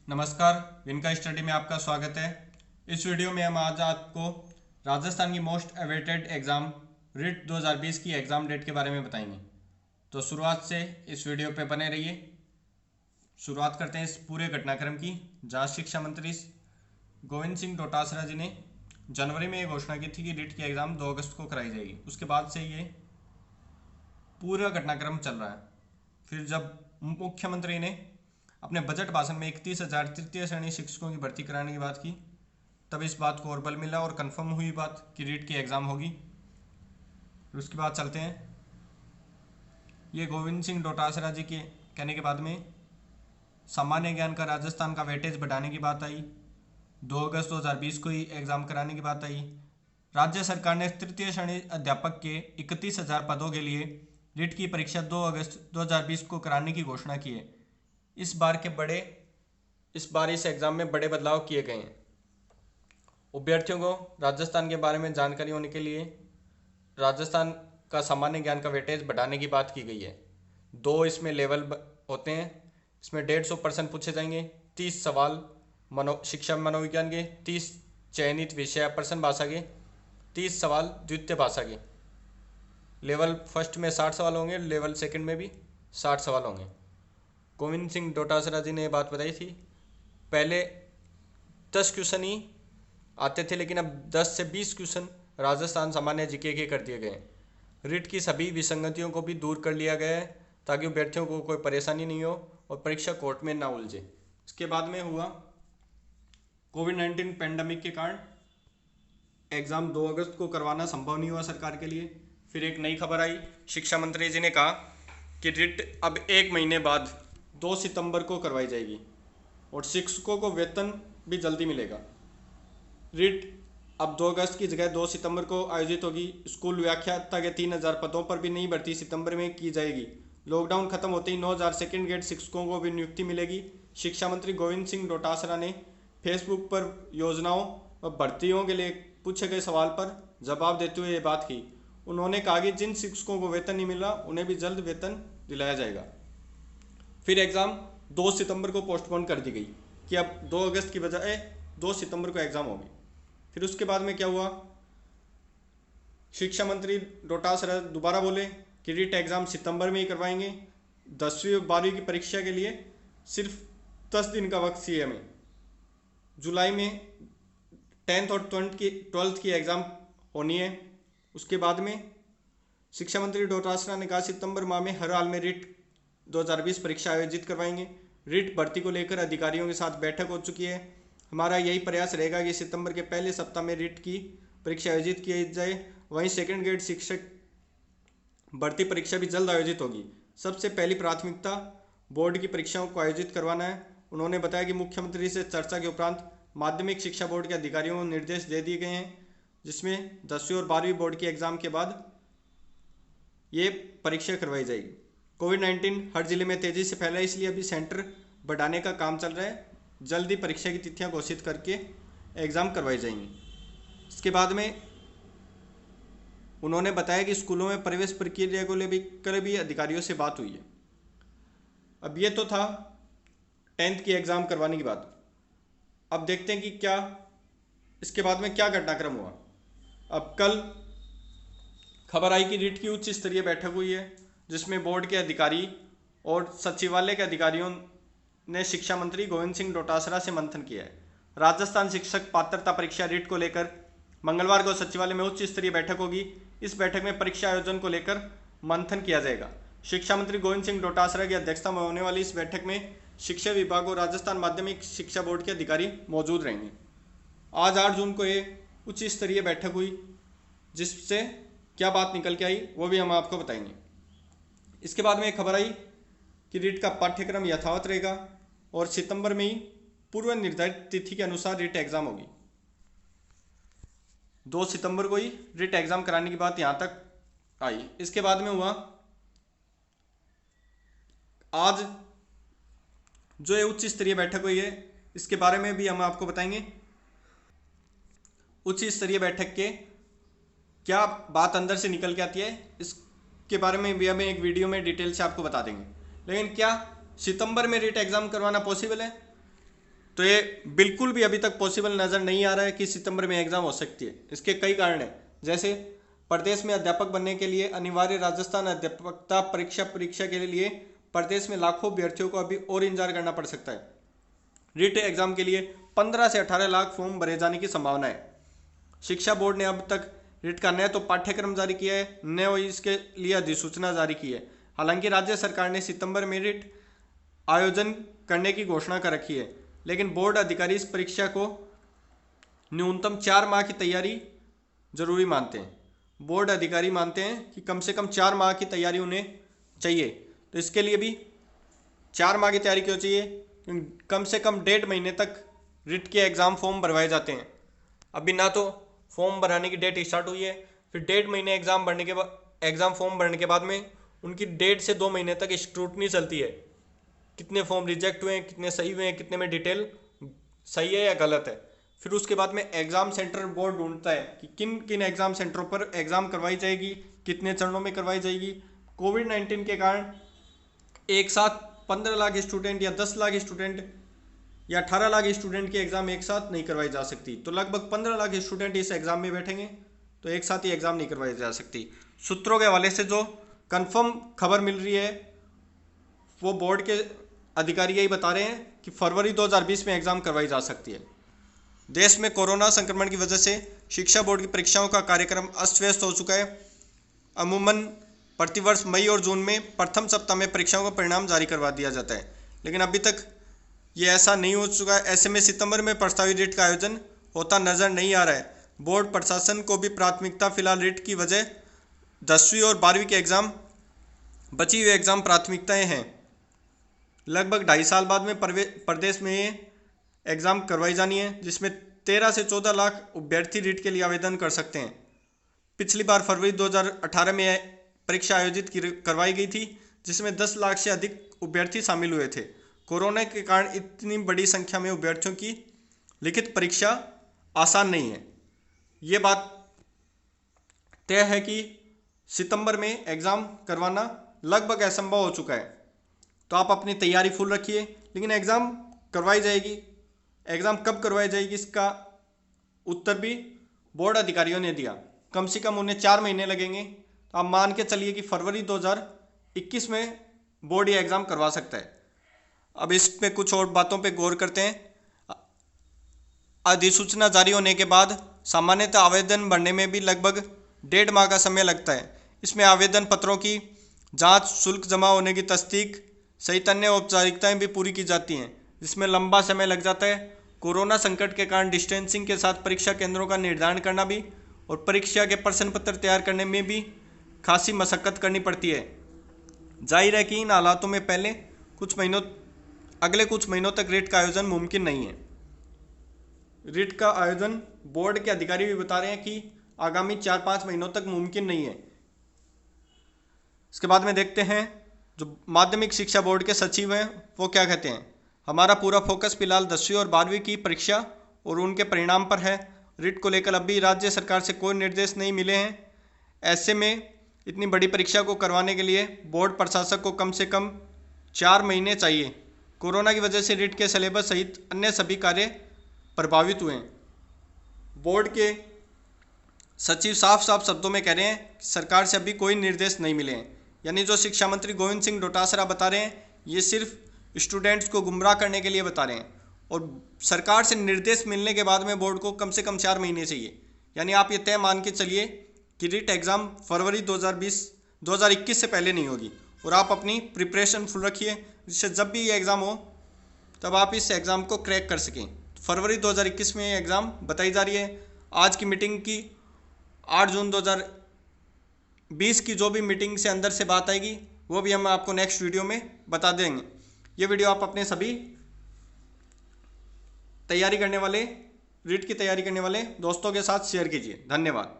नमस्कार, विनका स्टडी में आपका स्वागत है। इस वीडियो में हम आज आपको राजस्थान की मोस्ट अवेटेड एग्ज़ाम रिट 2020 की एग्ज़ाम डेट के बारे में बताएंगे। तो शुरुआत से इस वीडियो पे बने रहिए। शुरुआत करते हैं इस पूरे घटनाक्रम की, जहाँ शिक्षा मंत्री गोविंद सिंह डोटासरा जी ने जनवरी में ये घोषणा की थी कि रिट की एग्ज़ाम 2 अगस्त को कराई जाएगी। उसके बाद से ये पूरा घटनाक्रम चल रहा है। फिर जब मुख्यमंत्री ने अपने बजट भाषण में 31,000 तृतीय श्रेणी शिक्षकों की भर्ती कराने की बात की, तब इस बात को और बल मिला और कंफर्म हुई बात कि रीट की एग्ज़ाम होगी। फिर उसके बाद चलते हैं, ये गोविंद सिंह डोटासरा जी के कहने के बाद में सामान्य ज्ञान का राजस्थान का वेटेज बढ़ाने की बात आई। 2 अगस्त 2020 को ही एग्ज़ाम कराने की बात आई। राज्य सरकार ने तृतीय श्रेणी अध्यापक के 31,000 पदों के लिए रीट की परीक्षा 2 अगस्त 2020 को कराने की घोषणा की है। इस बार इस एग्ज़ाम में बड़े बदलाव किए गए हैं। अभ्यर्थियों को राजस्थान के बारे में जानकारी होने के लिए राजस्थान का सामान्य ज्ञान का वेटेज बढ़ाने की बात की गई है। 2 इसमें लेवल होते हैं। इसमें 150 प्रश्न पूछे जाएंगे। 30 सवाल शिक्षा मनोविज्ञान के, 30 चयनित विषय प्रश्न भाषा के, 30 सवाल द्वितीय भाषा के। लेवल फर्स्ट में 60 सवाल होंगे, लेवल सेकंड में भी 60 सवाल होंगे। गोविंद सिंह डोटासरा जी ने ये बात बताई थी। पहले 10 क्वेश्चन ही आते थे, लेकिन अब 10 से 20 क्वेश्चन राजस्थान सामान्य जीके के कर दिए गए हैं। रीट की सभी विसंगतियों को भी दूर कर लिया गया है ताकि अभ्यर्थियों को कोई परेशानी नहीं हो और परीक्षा कोर्ट में ना उलझे। इसके बाद में हुआ, कोविड-19 पैंडमिक के कारण एग्ज़ाम 2 अगस्त को करवाना संभव नहीं हुआ सरकार के लिए। फिर एक नई खबर आई, शिक्षा मंत्री जी ने कहा कि रीट अब 1 महीने बाद 2 सितंबर को करवाई जाएगी और शिक्षकों को वेतन भी जल्दी मिलेगा। रीट अब 2 अगस्त की जगह 2 सितंबर को आयोजित होगी। स्कूल व्याख्याता के 3,000 पदों पर भी नई भर्ती सितंबर में की जाएगी। लॉकडाउन खत्म होते ही 9,000 सेकेंड ग्रेड शिक्षकों को भी नियुक्ति मिलेगी। शिक्षा मंत्री गोविंद सिंह डोटासरा ने फेसबुक पर योजनाओं और भर्तियों के लिए पूछे गए सवाल पर जवाब देते हुए ये बात की। उन्होंने कहा कि जिन शिक्षकों को वेतन नहीं मिल रहा उन्हें भी जल्द वेतन दिलाया जाएगा। फिर एग्ज़ाम 2 सितंबर को पोस्टपोन कर दी गई कि अब 2 अगस्त की बजाय 2 सितंबर को एग्ज़ाम होगी। फिर उसके बाद में क्या हुआ, शिक्षा मंत्री डोटासरा दोबारा बोले कि रीट एग्ज़ाम सितंबर में ही करवाएंगे। 10वीं और 12वीं की परीक्षा के लिए सिर्फ 10 दिन का वक्त चाहिए हमें। जुलाई में 10th और 12th की एग्ज़ाम होनी है। उसके बाद में शिक्षा मंत्री डोटासरा ने कहा सितंबर माह में हर हाल में रीट 2020 परीक्षा आयोजित करवाएंगे। रीट भर्ती को लेकर अधिकारियों के साथ बैठक हो चुकी है। हमारा यही प्रयास रहेगा कि सितंबर के पहले सप्ताह में रीट की परीक्षा आयोजित की जाए। वहीं सेकंड ग्रेड शिक्षक भर्ती परीक्षा भी जल्द आयोजित होगी। सबसे पहली प्राथमिकता बोर्ड की परीक्षाओं को आयोजित करवाना है। उन्होंने बताया कि मुख्यमंत्री से चर्चा के उपरांत माध्यमिक शिक्षा बोर्ड के अधिकारियों को निर्देश दे दिए गए हैं, जिसमें 10वीं और 12वीं बोर्ड की एग्ज़ाम के बाद ये परीक्षा करवाई जाएगी। कोविड-19 हर जिले में तेज़ी से फैला है, इसलिए अभी सेंटर बढ़ाने का काम चल रहा है। जल्दी परीक्षा की तिथियां घोषित करके एग्ज़ाम करवाई जाएंगी। इसके बाद में उन्होंने बताया कि स्कूलों में प्रवेश प्रक्रिया को लेकर भी अधिकारियों से बात हुई है। अब ये तो था 10th की एग्ज़ाम करवाने की बात। अब देखते हैं कि क्या इसके बाद में क्या घटनाक्रम हुआ। अब कल खबर आई कि रीट की उच्च स्तरीय बैठक हुई है, जिसमें बोर्ड के अधिकारी और सचिवालय के अधिकारियों ने शिक्षा मंत्री गोविंद सिंह डोटासरा से मंथन किया है। राजस्थान शिक्षक पात्रता परीक्षा रीट को लेकर मंगलवार को सचिवालय में उच्च स्तरीय बैठक होगी। इस बैठक में परीक्षा आयोजन को लेकर मंथन किया जाएगा। शिक्षा मंत्री गोविंद सिंह डोटासरा की अध्यक्षता में होने वाली इस बैठक में शिक्षा विभाग और राजस्थान माध्यमिक शिक्षा बोर्ड के अधिकारी मौजूद रहेंगे। आज 8 जून को ये उच्च स्तरीय बैठक हुई, जिससे क्या बात निकल के आई वो भी हम आपको बताएंगे। इसके बाद में एक खबर आई कि रीट का पाठ्यक्रम यथावत रहेगा और सितंबर में ही पूर्व निर्धारित तिथि के अनुसार रीट एग्ज़ाम होगी। 2 सितंबर को ही रीट एग्ज़ाम कराने की बात यहाँ तक आई। इसके बाद में हुआ, आज जो ये उच्च स्तरीय बैठक हुई है इसके बारे में भी हम आपको बताएंगे। उच्च स्तरीय बैठक के क्या बात अंदर से निकल के आती है इसके बारे में भी हम एक वीडियो में डिटेल से आपको बता देंगे। लेकिन क्या सितंबर में रीट एग्ज़ाम करवाना पॉसिबल है? तो ये बिल्कुल भी अभी तक पॉसिबल नज़र नहीं आ रहा है कि सितंबर में एग्ज़ाम हो सकती है। इसके कई कारण हैं, जैसे प्रदेश में अध्यापक बनने के लिए अनिवार्य राजस्थान अध्यापकता परीक्षा के लिए प्रदेश में लाखों अभ्यर्थियों को अभी और इंतजार करना पड़ सकता है। रिट एग्जाम के लिए 15 से 18 लाख फॉर्म भरे जाने की संभावना है। शिक्षा बोर्ड ने अब तक रिट का न तो पाठ्यक्रम जारी किया है, न इसके लिए अधिसूचना जारी की है। हालांकि राज्य सरकार ने सितंबर में रिट आयोजन करने की घोषणा कर रखी है, लेकिन बोर्ड अधिकारी इस परीक्षा को न्यूनतम 4 माह की तैयारी जरूरी मानते हैं। बोर्ड अधिकारी मानते हैं कि कम से कम 4 माह की तैयारी उन्हें चाहिए। तो इसके लिए भी 4 माह की तैयारी क्यों चाहिए? क्योंकि कम से कम 1.5 महीने तक रिट के एग्ज़ाम फॉर्म भरवाए जाते हैं। अभी ना तो फॉर्म भराने की डेट स्टार्ट हुई है, फिर 1.5 महीने एग्ज़ाम फॉर्म भरने के बाद में उनकी 1.5 से 2 महीने तक स्क्रूटनी चलती है, कितने फॉर्म रिजेक्ट हुए हैं, कितने सही हुए हैं, कितने में डिटेल सही है या गलत है। फिर उसके बाद में एग्ज़ाम सेंटर बोर्ड ढूंढता है कि किन किन एग्ज़ाम सेंटरों पर एग्ज़ाम करवाई जाएगी, कितने चरणों में करवाई जाएगी। कोविड-19 के कारण एक साथ 15 लाख स्टूडेंट या 10 लाख स्टूडेंट या 18 लाख स्टूडेंट की एग्ज़ाम एक साथ नहीं करवाई जा सकती। तो लगभग 15 लाख स्टूडेंट इस एग्ज़ाम में बैठेंगे, तो एक साथ ही एग्ज़ाम नहीं करवाई जा सकती। सूत्रों के हवाले से जो कन्फर्म खबर मिल रही है, वो बोर्ड के अधिकारी यही बता रहे हैं कि फरवरी 2020 में एग्ज़ाम करवाई जा सकती है। देश में कोरोना संक्रमण की वजह से शिक्षा बोर्ड की परीक्षाओं का कार्यक्रम अस्त व्यस्त हो चुका है। अमूमन प्रतिवर्ष मई और जून में प्रथम सप्ताह में परीक्षाओं का परिणाम जारी करवा दिया जाता है, लेकिन अभी तक ये ऐसा नहीं हो चुका है। ऐसे में सितंबर में प्रस्तावित रिट का आयोजन होता नजर नहीं आ रहा है। बोर्ड प्रशासन को भी प्राथमिकता फिलहाल रिट की वजह 10वीं और 12वीं के एग्ज़ाम, बची हुई एग्ज़ाम प्राथमिकताएं हैं। लगभग 2.5 साल बाद में प्रदेश में ये एग्ज़ाम करवाई जानी है, जिसमें 13 से 14 लाख अभ्यर्थी रिट के लिए आवेदन कर सकते हैं। पिछली बार फरवरी 2018 में परीक्षा आयोजित करवाई गई थी, जिसमें 10 लाख से अधिक अभ्यर्थी शामिल हुए थे। कोरोना के कारण इतनी बड़ी संख्या में अभ्यर्थियों की लिखित परीक्षा आसान नहीं है। ये बात तय है कि सितंबर में एग्ज़ाम करवाना लगभग असंभव हो चुका है। तो आप अपनी तैयारी फुल रखिए, लेकिन एग्ज़ाम करवाई जाएगी। एग्ज़ाम कब करवाई जाएगी इसका उत्तर भी बोर्ड अधिकारियों ने दिया। कम से कम उन्हें 4 महीने लगेंगे। तो आप मान के चलिए कि फरवरी 2021 में बोर्ड ये एग्ज़ाम करवा सकता है। अब इस पे कुछ और बातों पे गौर करते हैं। अधिसूचना जारी होने के बाद सामान्यतः आवेदन भरने में भी लगभग 1.5 माह का समय लगता है। इसमें आवेदन पत्रों की जांच, शुल्क जमा होने की तस्दीक सहित अन्य औपचारिकताएं भी पूरी की जाती हैं, जिसमें लंबा समय लग जाता है। कोरोना संकट के कारण डिस्टेंसिंग के साथ परीक्षा केंद्रों का निर्धारण करना भी और परीक्षा के प्रश्न पत्र तैयार करने में भी खासी मशक्क़त करनी पड़ती है। जाहिर है कि इन हालातों में अगले कुछ महीनों तक रिट का आयोजन मुमकिन नहीं है। रिट का आयोजन बोर्ड के अधिकारी भी बता रहे हैं कि आगामी 4-5 महीनों तक मुमकिन नहीं है। इसके बाद में देखते हैं जो माध्यमिक शिक्षा बोर्ड के सचिव हैं वो क्या कहते हैं। हमारा पूरा फोकस फिलहाल 10वीं और 12वीं की परीक्षा और उनके परिणाम पर है। रिट को लेकर अभी राज्य सरकार से कोई निर्देश नहीं मिले हैं। ऐसे में इतनी बड़ी परीक्षा को करवाने के लिए बोर्ड प्रशासक को कम से कम 4 महीने चाहिए। कोरोना की वजह से रिट के सिलेबस सहित अन्य सभी कार्य प्रभावित हुए हैं। बोर्ड के सचिव साफ साफ शब्दों में कह रहे हैं कि सरकार से अभी कोई निर्देश नहीं मिले हैं। यानी जो शिक्षा मंत्री गोविंद सिंह डोटासरा बता रहे हैं, ये सिर्फ स्टूडेंट्स को गुमराह करने के लिए बता रहे हैं। और सरकार से निर्देश मिलने के बाद में बोर्ड को कम से कम 4 महीने चाहिए। यानी आप ये तय मान के चलिए कि रिट एग्ज़ाम फरवरी 2021 से पहले नहीं होगी। और आप अपनी प्रिपरेशन फुल रखिए, जिससे जब भी ये एग्ज़ाम हो तब आप इस एग्ज़ाम को क्रैक कर सकें। फरवरी 2021 में ये एग्ज़ाम बताई जा रही है। आज की मीटिंग की 8 जून 2020 की जो भी मीटिंग से अंदर से बात आएगी वो भी हम आपको नेक्स्ट वीडियो में बता देंगे। ये वीडियो आप अपने सभी रिट की तैयारी करने वाले दोस्तों के साथ शेयर कीजिए। धन्यवाद।